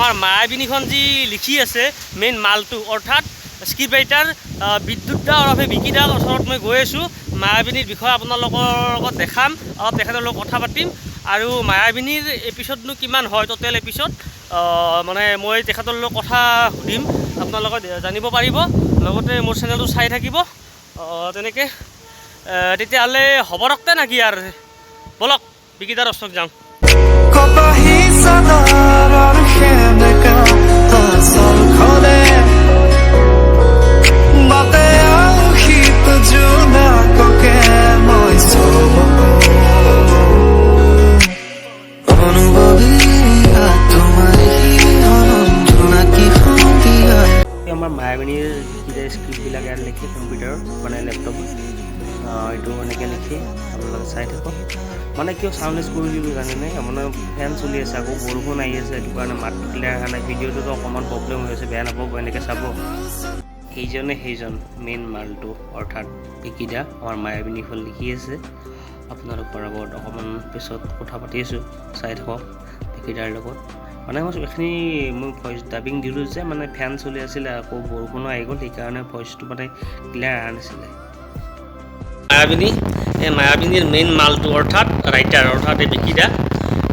আমাৰ মায়াবিনীখন যি লিখি আছে মেইন মালটো অৰ্থাৎ স্ক্ৰিপ্ট ৰাইটাৰ বিদ্যুৎ দা ওৰফে বিকি দাৰ ওচৰত মই গৈ আছোঁ। মায়াবিনীৰ বিষয়ে আপোনালোকৰ লগত দেখাম, অলপ তেখেতৰ লগত কথা পাতিম আৰু মায়াবিনীৰ এপিছডনো কিমান হয় টোটেল এপিছড মানে মই তেখেতৰ লগত কথা সুধিম, আপোনালোকে জানিব পাৰিব। লগতে মোৰ চেনেলটো চাই থাকিব তেনেকৈ। তেতিয়াহ'লে হ'ব ৰখতে নাকি আৰু বলক বিকি দাৰ ওচৰত যাওঁ। আমাৰ মায়াবিনীৰ যিকেইটা স্ক্ৰিপ্টবিলাক ইয়াত লিখে কম্পিউটাৰত মানে লেপটপত এইটো এনেকৈ লিখে, আপোনালোকে চাই থাকক। মানে কিয় চাউণ্ডলেছ কৰি দিব জানেনে, মানে ফেন চলি আছে, আকৌ বৰষুণ আহি আছে, সেইটো কাৰণে মাত ক্লিয়াৰ অহা নাই। ভিডিঅ'টোতো অকণমান প্ৰব্লেম হৈ আছে, বেয়া নাপাব, এনেকৈ চাব। সেইজন মেইন মালটো অৰ্থাৎ বিকি দা আমাৰ মায়াবিনীখন লিখি আছে। আপোনালোকৰ আগত অকণমান পিছত কথা পাতি আছোঁ, চাই থাকক বিকি দাৰ লগত। মানে মই এইখিনি মই ভইচ ডাবিং দিলোঁ যে মানে ফেন চলি আছিলে, আকৌ বৰষুণো আহি গ'ল, সেইকাৰণে ভইচটো মানে ক্লিয়াৰ অহা নাছিলে। মায়াবিনী, এই মায়াবিনীৰ মেইন মালটো অৰ্থাৎ ৰাইটাৰ অৰ্থাৎ এই বিকি দা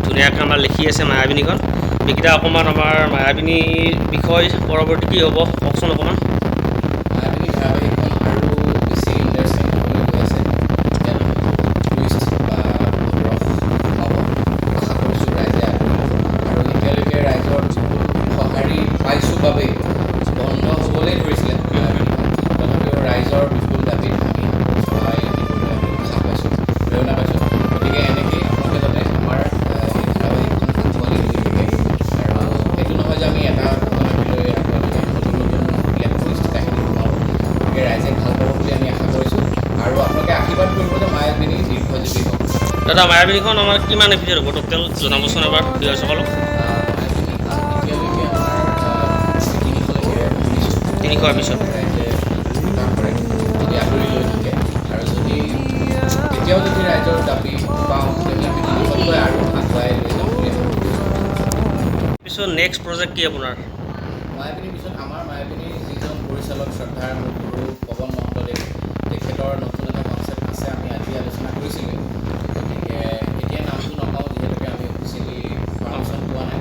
ধুনীয়াকৈ আমাৰ লিখি আছে মায়াবিনীখন। বিকি দা অকণমান আমাৰ মায়াবিনীৰ বিষয় পৰৱৰ্তী কি হ'ব কওকচোন অকণমান। বন্ধ হ'বলৈ ধৰিছিলে, তথাপিও ৰাইজৰ বিপুল দাবীত আমি সহায় দিবলৈ আমি উৎসাহ পাইছোঁ, প্ৰেৰণা পাইছোঁ। গতিকে এনেকেই আপোনালোকে যাতে আমাৰ এই ধাৰাবাহিকখন আগুৱাই লৈ থাকে। আৰু সেইটো নহয় যে আমি এটা লৈ আপোনালোকে নতুন ইয়াত পৰিস্থিতি কাহিনী বনাওঁ। গতিকে ৰাইজে ভাল পাব বুলি আমি আশা কৰিছোঁ আৰু আপোনালোকে আশীৰ্বাদ কৰিব যে মায়াবিনী দীৰ্ঘজীৱী হওক। দাদা মায়াবিনীখন আমাৰ কিমান এপিছড হ'ব টোটেল জনাবচোন এবাৰ ভিউৱাৰসকলক। 300 এপিছড ৰাইজে কৰে যদি আদৰি লৈ থাকে আৰু যদি এতিয়াও যদি ৰাইজৰ দাবী পাওঁ তেতিয়াহ'লে আমি 300লৈ আৰু আগুৱাই লৈ যাম বুলি পিছত নেক্সট প্ৰজেক্ট কি আপোনাৰ? মায়াবিনীৰ পিছত আমাৰ মায়াবিনীৰ যিজন পৰিচালক শ্ৰদ্ধাৰ মোৰ গুৰু পৱন মহন্তদেৱ, তেখেতৰ নতুন এটা কনচেপ্ট আছে, আমি আজি আলোচনা কৰিছিলোঁ। গতিকে এতিয়া নামটো নকওঁ যিহেতুকে আমি অফিচিয়েলি পাৰ্মিশ্যন পোৱা নাই।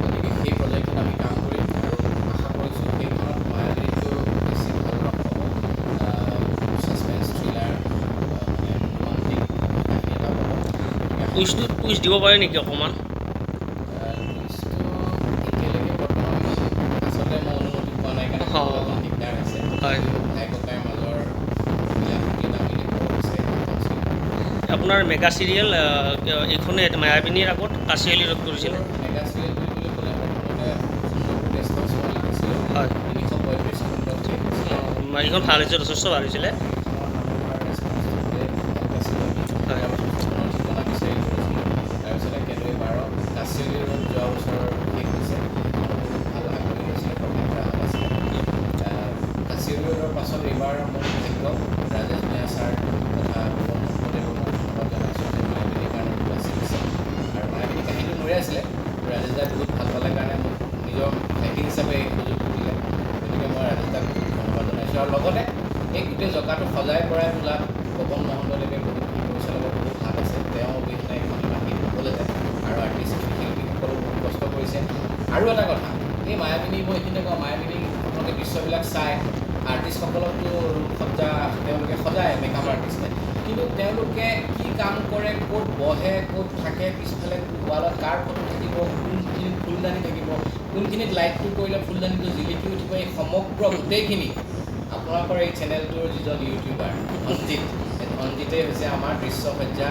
গতিকে সেই প্ৰজেক্টত আমি কাম কৰিম আৰু আশা কৰিছোঁ সেইখনত মায়াবিনীটো বেছি ভাল হ'ব। ছাছপেন্স থ্ৰিলাৰ মানে ৰোমান্টিক কাহিনী এটা হ'ব। টুইষ্ট দিব পাৰে নেকি অকণমান? টুইষ্টটো এতিয়ালৈকে বৰ্তমান আচলতে মই অনুমতি পোৱা নাই কাৰণে অকণমান দিগদাৰ হৈছে। ভাই ককাইৰ মাজৰ মিলাপ্ৰীতি আমি দেখুৱাব বিচাৰিম। আপোনাৰ মেগা চিৰিয়েল এইখনে মায়াবিনীৰ আগত কাচিয়ালিত কৰিছিলে। মেগা চিৰিয়েল বুলি ক'লে প্ৰথমতে গেষ্ট হাউচ এখন লিখিছিলোঁ, 335 মিনিটত এইখন ভাল হৈছে, যথেষ্ট ভাল হৈছিলে। তাৰপিছতে কেলৈ 12 কাচিয়লি ৰোড যোৱা বছৰ শেষ হৈছে, ভাল আগ্ৰহী হৈছিলে, প্ৰভাৱ আছিলে। কাচিয়লি ৰোডৰ পাছত এইবাৰ মোৰ ভাগ্য ৰাজেশ মিয়া ছাৰ তথা পৱন মহন্তদেৱক মই ধন্যবাদ জনাইছোঁ যে মায়াবিনীৰ কাৰণে মোক বাছি দিছে। আৰু মায়াবিনী কাহিনীটো মোৰে আছিলে, ৰাজেশ দাই বহুত ভাল পালে কাৰণে মোক নিজৰ ভাইটি হিচাপে এই সুযোগটো দিলে। গতিকে মই ৰাজেশ দাক বহুত ধন্যবাদ জনাইছোঁ। আৰু লগতে এই গোটেই জঁকাটো সজাই পৰাই তোলাত পৱন মহন্তদেৱে বহুতখিনি পৰিচালকৰ বহুত হাত আছে। তেওঁ অবিহনে এখন ইমান হিট নহ'লেহেঁতেন। আৰু আৰ্টিষ্ট শিল্পীসকলেও বহুত কষ্ট কৰিছে। আৰু এটা কথা, এই মায়াবিনী মই এইখিনিতে কওঁ, মায়াবিনী আপোনালোকে দৃশ্যবিলাক চাই আৰ্টিষ্টসকলকতো ৰূপসজ্জা তেওঁলোকে সজায়, মেকআপ আৰ্টিষ্টে, কিন্তু তেওঁলোকে কি কাম কৰে, ক'ত বহে, ক'ত থাকে, পিছফালে ৱালত কাৰ ফটো থাকিব, কোনখিনিত ফুলদানি থাকিব, কোনখিনিত লাইটটো কৰিলে ফুলদানিটো জিলিকি উঠিব, এই সমগ্ৰ গোটেইখিনি আপোনালোকৰ এই চেনেলটোৰ যিজন ইউটিউবাৰ ধনজিত, এই ধনজিতেই হৈছে আমাৰ দৃশ্যসজ্জা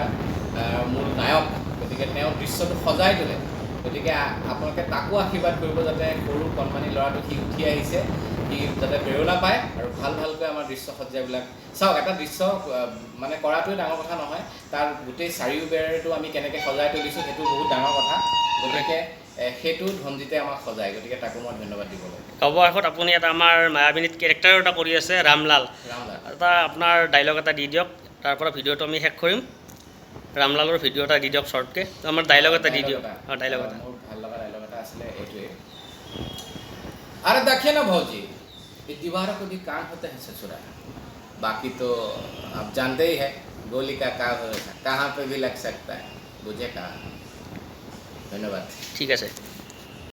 মূল নায়ক। গতিকে তেওঁ দৃশ্যটো সজাই তোলে। গতিকে আপোনালোকে তাকো আশীৰ্বাদ কৰিব যাতে সৰু কণমানি ল'ৰাটো সি উঠি আহিছে, সি যাতে প্ৰেৰণা পায় আৰু ভালকৈ আমাৰ দৃশ্যসজ্জাবিলাক চাওক। এটা দৃশ্য মানে কৰাটোৱে ডাঙৰ কথা নহয়, তাৰ গোটেই চাৰিওবেৰটো আমি কেনেকৈ সজাই তুলিছোঁ সেইটো বহুত ডাঙৰ কথা। গতিকে সেইটো ধনজিতে আমাক সজায়, গতিকে তাকো মই ধন্যবাদ দিব লাগে। অৱশেষত আপুনি এটা আমাৰ মায়াবিনীত কেৰেক্টাৰ এটা কৰি আছে, ৰামলাল। এটা আপোনাৰ ডাইলগ এটা দি দিয়ক, তাৰ পৰা ভিডিঅ'টো আমি শেষ কৰিম। ৰামলালৰ ভিডিঅ' এটা দি দিয়ক শ্বৰ্টকৈ, আমাৰ ডাইলগ এটা দি দিয়ক। ডাইলগ এটা মোৰ ভাল লগা ডাইলগ এটা আছিলে এইটোৱে, अरे देखिए ना भाजी, ये दीवारों को भी काम होता है ससुराल, बाकी तो आप जानते ही है गोली का काम कहाँ पे भी लग सकता है, बुझे कहाँ। धन्यवाद। ঠিক আছে।